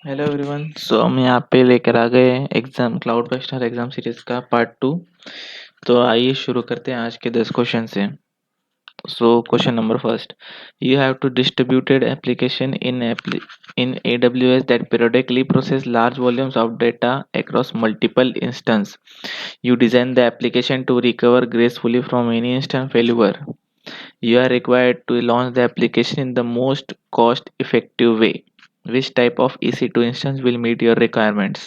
Hello everyone. हम यहाँ पे लेकर आ गए हैं exam cloud buster exam series का पार्ट 2। तो आइए शुरू करते हैं आज के 10 क्वेश्चन से। Question number first, you have to distributed application in AWS that periodically process large volumes of data across multiple instances. You design the application to recover gracefully from any instant failure. You are required to launch the application in the most cost effective way. Which type of EC2 instance will meet your requirements?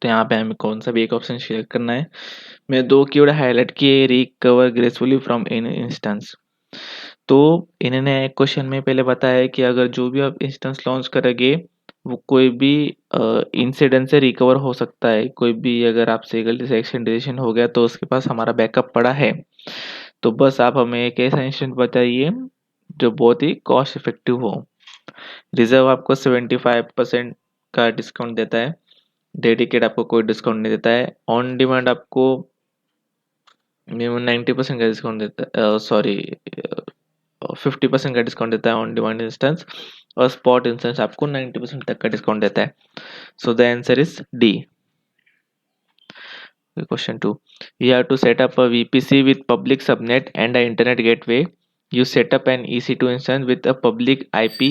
तो यहाँ पे हमें कौन सा भी एक option select करना है। मैं दो कीवर्ड हाईलाइट किए, recover gracefully from any instance. तो इन्होंने एक क्वेश्चन में पहले बताया है कि अगर जो भी आप इंस्टेंस लॉन्च करोगे वो कोई भी इंसिडेंट से रिकवर हो सकता है। कोई भी अगर आपसे गलती से एक्सटेंडेशन हो गया तो उसके पास हमारा बैकअप पड़ा है। तो बस आप हमें एक ऐसा इंस्टेंस बताइए जो बहुत ही कॉस्ट इफेक्टिव हो। रिजर्व आपको 75% का डिस्काउंट देता है। डेडिकेट आपको कोई डिस्काउंट नहीं देता है। ऑन डिमांड आपको मिनिमम 90% का डिस्काउंट देता है, सॉरी 50% का डिस्काउंट देता है ऑन डिमांड इंस्टेंस। और स्पॉट इंस्टेंस आपको 90% तक का डिस्काउंट देता है। So the answer is D. Question 2. You have to set up a VPC with public subnet and an internet gateway. You set up an EC2 instance with a public IP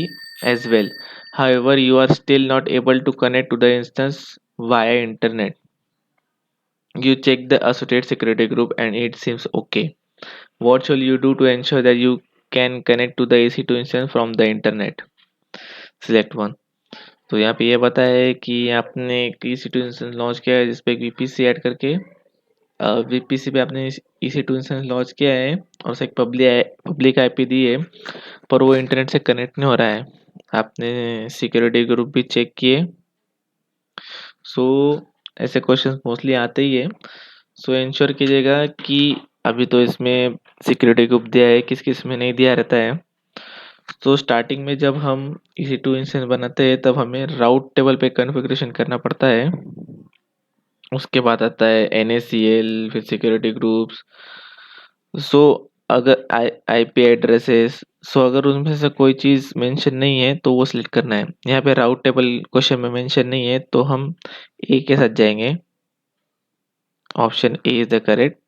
as well. However, you are still not able to connect to the instance via internet. You check the associated security group and it seems okay. What shall you do to ensure that you can connect to the EC2 instance from the internet? Select one. तो यहाँ पे ये बताया है कि आपने एक EC2 instance launch किया है जिसपे एक VPC ऐड करके वीपीसी पे आपने EC2 इंस्टेंस लॉन्च किया है और उसे एक पब्लिक आईपी दी है, पर वो इंटरनेट से कनेक्ट नहीं हो रहा है। आपने सिक्योरिटी ग्रुप भी चेक किए। सो ऐसे क्वेश्चंस मोस्टली आते ही है। सो इंश्योर कीजिएगा कि अभी तो इसमें सिक्योरिटी ग्रुप दिया है, किस किस में नहीं दिया रहता है। तो स्टार्टिंग में जब हम EC2 इंस्टेंस बनाते हैं तब हमें राउट टेबल पे कॉन्फ़िगरेशन करना पड़ता है। उसके बाद आता है NACL, फिर सिक्योरिटी ग्रुप्स। सो अगर आईपी एड्रेसेस, सो अगर उनमें से कोई चीज़ मेंशन नहीं है तो वो सिलेक्ट करना है। यहाँ पे राउट टेबल क्वेश्चन में मेंशन नहीं है तो हम ए के साथ जाएंगे। Option A is the correct.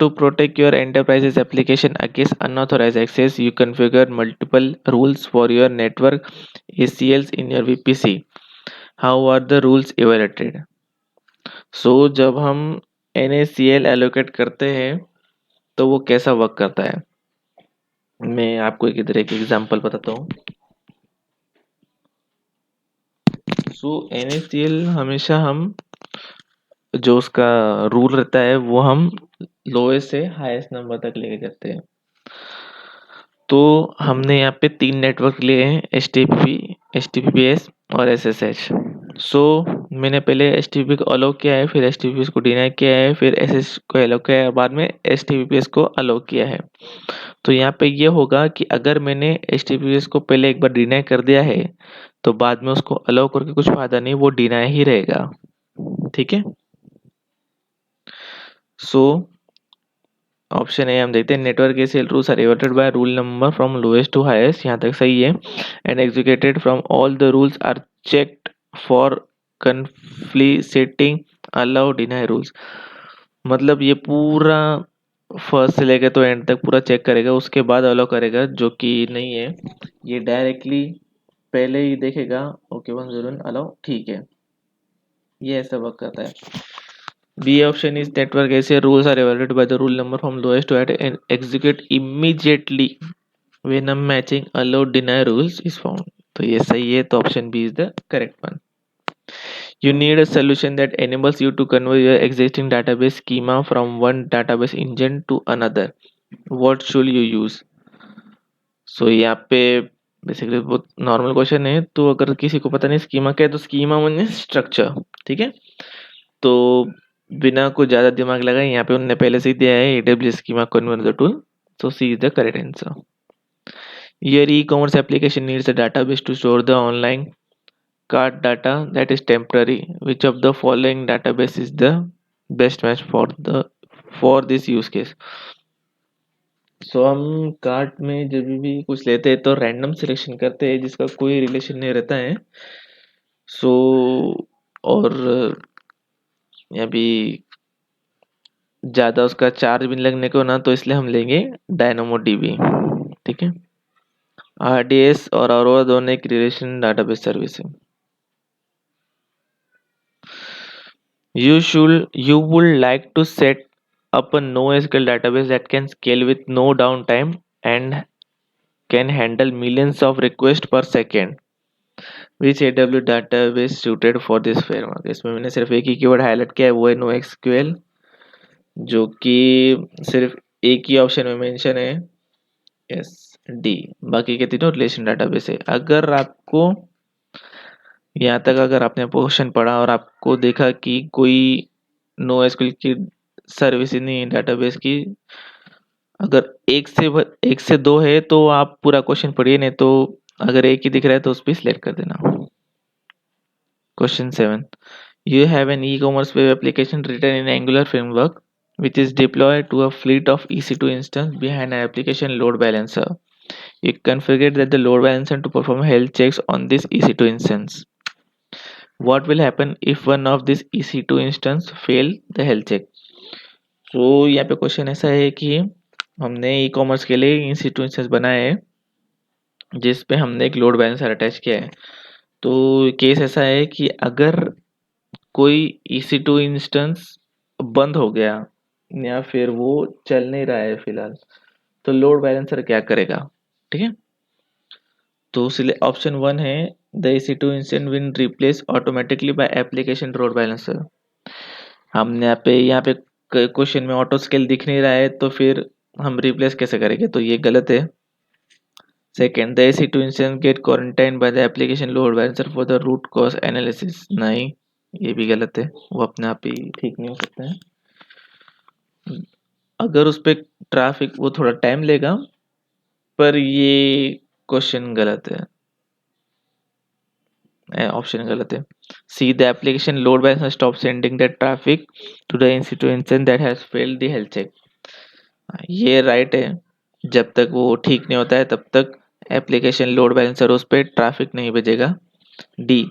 To protect your enterprise's application against unauthorized access, you configure multiple rules for your network ACLs in your VPC. How are the rules evaluated? जब हम NACL allocate करते हैं तो वो कैसा work करता है, मैं आपको इधर एक एग्जांपल बताता हूँ। NACL हमेशा हम जो उसका रूल रहता है वो हम लोएस्ट से हाईएस्ट नंबर तक लेके जाते हैं। तो हमने यहाँ पे 3 नेटवर्क लिए हैं, HTTP, HTTPS और SSH। मैंने पहले HTTP को अलाउ किया है, फिर HTTPS को डिनाई किया है, फिर SSH को अलाउ किया है, बाद में HTTPS को अलाउ किया है। तो यहाँ पे ये होगा कि अगर मैंने HTTPS को पहले एक बार डिनाई कर दिया है तो बाद में उसको अलाउ करके कुछ फायदा नहीं, वो डिनाई ही रहेगा। ठीक है। ऑप्शन ए हम देखते हैं, network ACL rules are evaluated by rule number from lowest to highest, यहाँ तक सही है। And executed from all the rules are checked for conflicting allow deny rules. मतलब ये पूरा फर्स्ट से लेकर तो एंड तक पूरा चेक करेगा, उसके बाद अलाउ करेगा, जो कि नहीं है। ये डायरेक्टली पहले ही देखेगा, ओके 101 अलाउ, ठीक है। ये ऐसा वर्क करता है। B option is network ACL rules are evaluated by the rule number from lowest to highest and execute immediately when a matching allow deny rules is found. तो ये सही है, तो option B is the correct one. You need a solution that enables you to convert your existing database schema from one database engine to another. What should you use? यहाँ पे basically बहुत normal question है। तो अगर किसी को पता नहीं स्कीमा क्या है, तो स्कीमा मीन्स स्ट्रक्चर। ठीक है। तो बिना कुछ ज़्यादा दिमाग लगाए यहाँ पे उन्होंने पहले से ही दिया है AWS Schema Converter tool. So C is the correct answer. Your e-commerce application needs a database to store the online cart data that is temporary. Which of the following database is the best match for this use case? सो हम cart में जब भी कुछ लेते हैं तो random selection करते हैं जिसका कोई रिलेशन नहीं रहता है। सो और अभी ज़्यादा उसका चार्ज भी नहीं लगने को ना, तो इसलिए हम लेंगे डायनामो डीबी। ठीक है। आरडीएस और अरोरा दोनों एक रिलेशन डाटाबेस सर्विस है। You would like to set up a NoSQL database that can scale with no downtime and can handle millions of requests per second. Which AWS database suited for this framework? इसमें मैंने सिर्फ एक ही keyword highlight किया है, वो है NoSQL, जो कि सिर्फ एक ही ऑप्शन में मेंशन है, यस, डी। बाकी के तीनों रिलेशन डाटाबेस है। अगर आपको यहाँ तक अगर आपने क्वेश्चन पढ़ा और आपको देखा कि कोई नो एसक्यूएल की सर्विस ही नहीं है डाटाबेस की, अगर एक से दो है तो आप पूरा क्वेश्चन पढ़िए, नहीं तो अगर एक ही दिख रहा है तो उस पर सिलेक्ट कर देना। Question 7, you have an e-commerce web application written in Angular framework which is deployed to a fleet of EC2 instance behind an application load balancer. You configure that the load balancer to perform health checks on this EC2 instance. What will happen if one of this EC2 instance fail the health check? तो यहाँ पे question ऐसा है कि हमने e commerce के लिए EC2 instance बनाया है जिस पे हमने एक लोड बैलेंसर अटैच किया है। तो केस ऐसा है कि अगर कोई EC2 इंस्टेंस बंद हो गया या फिर वो चल नहीं रहा है फिलहाल, तो लोड बैलेंसर क्या करेगा? ठीक है। तो ऑप्शन 1 है, the EC2 instance will replace automatically by application load balancer. हमने यहाँ पे क्वेश्चन में ऑटो स्केल दिख नहीं रहा है, तो फिर हम रिप्लेस कैसे करेंगे? तो ये गलत है। Second, the EC2 instance get quarantine by the application load balancer for the root cause analysis. नहीं, ये भी गलत है, वो अपने आप ही ठीक नहीं हो सकता है। अगर उस पर ट्रैफिक वो थोड़ा टाइम लेगा, पर ये क्वेश्चन गलत है, ऑप्शन गलत है। C, the application load balancer stop sending the traffic to the EC2 instance that has failed the health check. ये राइट है, जब तक वो ठीक नहीं होता है तब तक एप्लीकेशन लोड बैलेंसर उस पर ट्रैफिक नहीं भेजेगा। D,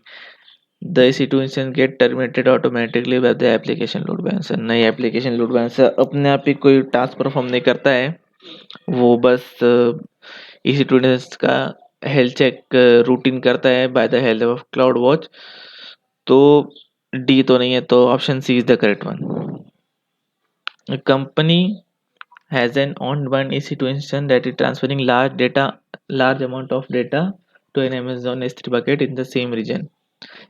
the EC2 instance get terminated automatically by the application load balancer. नहीं, एप्लीकेशन लोड बैलेंसर अपने आप ही कोई टास्क परफॉर्म नहीं करता है, वो बस EC2 इंस्टेंस का हेल्थ चेक रूटीन करता है by the help of cloud watch. तो डी तो नहीं है, तो option C is the correct one. Company has an on-demand EC2 instance that is transferring large amount of data to an Amazon S3 bucket in the same region.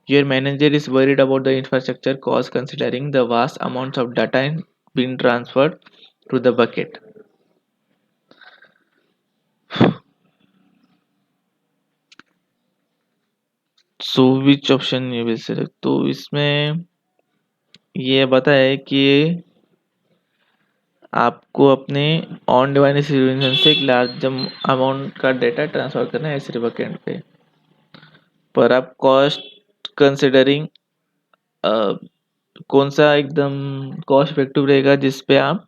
Your manager is worried about the infrastructure cost considering the vast amounts of data being transferred to the bucket. So which option you will select? तो इसमें ये बता है कि आपको अपने on device से एक लार्ज अमाउंट का डेटा ट्रांसफर करना है S3 बकेट पे, पर आप कॉस्ट कंसिडरिंग कौन सा एकदम कॉस्ट इफेक्टिव रहेगा जिस पे आप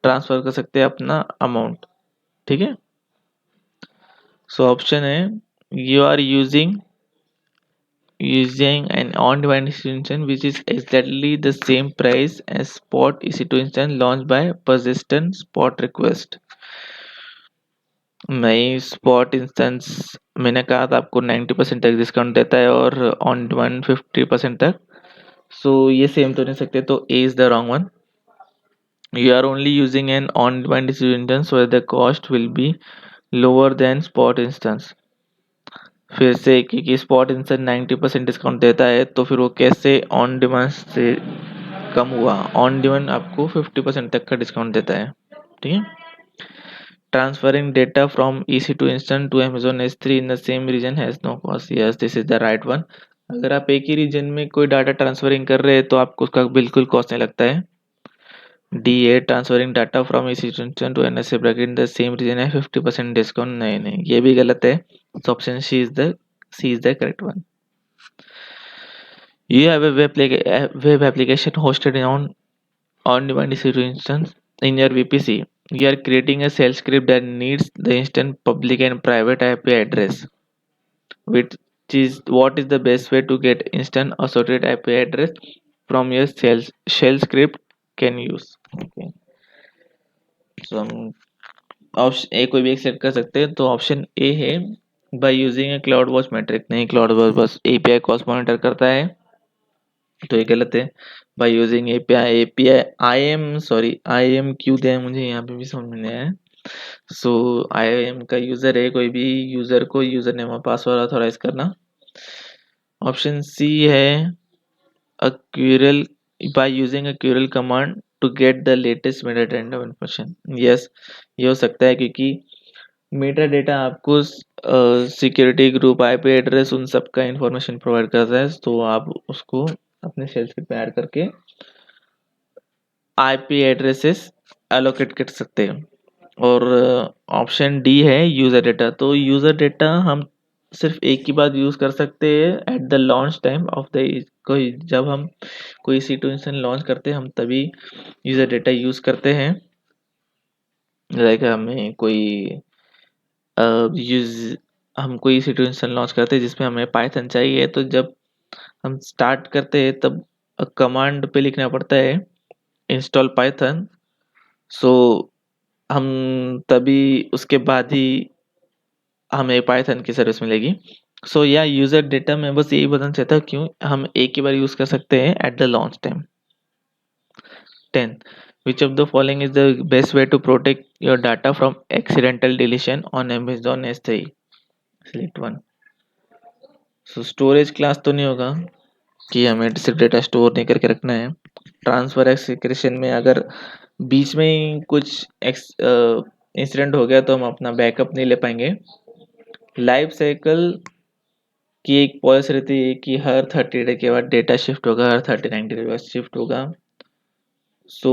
ट्रांसफर कर सकते हैं अपना अमाउंट। ठीक है। सो ऑप्शन है, you are using an on-demand extension which is exactly the same price as spot EC2 instance launched by persistent spot request। मैं स्पॉट इंस्टेंस मैंने कहा था आपको 90% तक डिस्काउंट देता है और ऑन डिमांड 50% तक। सो ये सेम तो नहीं सकते, तो A is the wrong one. You are only using an on-demand instance where the cost will be lower than spot instance। फिर से क्योंकि स्पॉट इंस्टेंस 90% डिस्काउंट देता है, तो फिर वो कैसे ऑन डिमांड से कम हुआ? ऑन डिमांड आपको 50% तक का डिस्काउंट देता है। ठीक है। Transferring data from EC2 instance to Amazon S3 in the same region has no cost. Yes, this is the right one. अगर आप एक ही रीजन में कोई डाटा ट्रांसफरिंग कर रहे हैं तो आपको उसका बिल्कुल कॉस्ट नहीं लगता है। DA, transferring data from EC2 instance to NSA bracket in the same region है 50% डिस्काउंट। नहीं नहीं, ये भी गलत है। Option C is the correct one. You have a web application hosted on demand EC2 instance in your VPC You are creating a shell script that needs the instant public and private IP address, which is what is the best way to get instant associated IP address from your shell script can use. Okay, so हम option A कोई भी एक select कर सकते हैं, तो option A है by using a cloud watch metric. नहीं, क्लाउड वॉच बस एपीआई कॉस्ट मॉनिटर करता है, तो ये गलत है। By using API API I am क्यों दिया है मुझे यहाँ पे भी समझ में नहीं आया। सो आई एम का यूजर है कोई भी यूजर को यूजर नेम और पासवर्ड ऑथोराइज करना। ऑप्शन सी है a query by using a query command to get the latest metadata information। Yes, ये हो सकता है क्योंकि मेटा डेटा आपको सिक्योरिटी ग्रुप आईपी एड्रेस उन सब का इंफॉर्मेशन प्रोवाइड करता है, तो आप उसको अपने शेल स्क्रिप्ट पे ऐड करके आईपी एड्रेसेस एलोकेट कर सकते हैं। और ऑप्शन डी है यूजर डेटा। तो यूजर डेटा हम सिर्फ एक ही बार यूज कर सकते हैं at the launch time of the कोई, जब हम कोई सिचुएशन लॉन्च करते हैं हम तभी यूजर डेटा यूज करते हैं। लाइक हमें कोई यूज हम कोई सिचुएशन लॉन्च करते हैं जिसमें हमें पाइथन चाहिए, तो जब हम स्टार्ट करते हैं तब कमांड पे लिखना पड़ता है इंस्टॉल पाइथन। सो हम तभी उसके बाद ही हमें पाइथन की सर्विस मिलेगी। सो या यूजर डेटा में बस यही बताना चाहता हूँ क्यों हम एक ही बार यूज कर सकते हैं at the launch time. 10. Which of the following is the best way to protect your data from accidental deletion on Amazon S3? Select one. So storage class तो नहीं होगा कि हमें सिर्फ डेटा स्टोर नहीं करके रखना है। ट्रांसफर एक्सक्रेशन में अगर बीच में ही कुछ इंसिडेंट हो गया तो हम अपना बैकअप नहीं ले पाएंगे। लाइफ साइकिल की एक पॉलिसी रहती है कि हर 30 डे के बाद डेटा शिफ्ट होगा, हर 39 डे के बाद शिफ्ट होगा। सो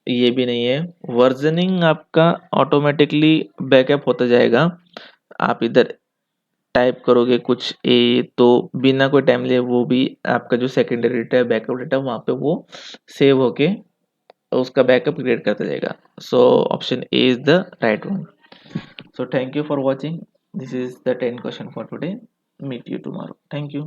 ये भी नहीं है। वर्जनिंग आपका ऑटोमेटिकली बैकअप होता जाएगा। आप इधर टाइप करोगे कुछ ए तो बिना कोई टाइम लिए वो भी आपका जो सेकेंडरी डेटा है बैकअप डेटा वहाँ पे वो सेव होके उसका बैकअप क्रिएट करता जाएगा। So option A is the right one. So thank you for watching. This is the 10 question for today. Meet you tomorrow. Thank you.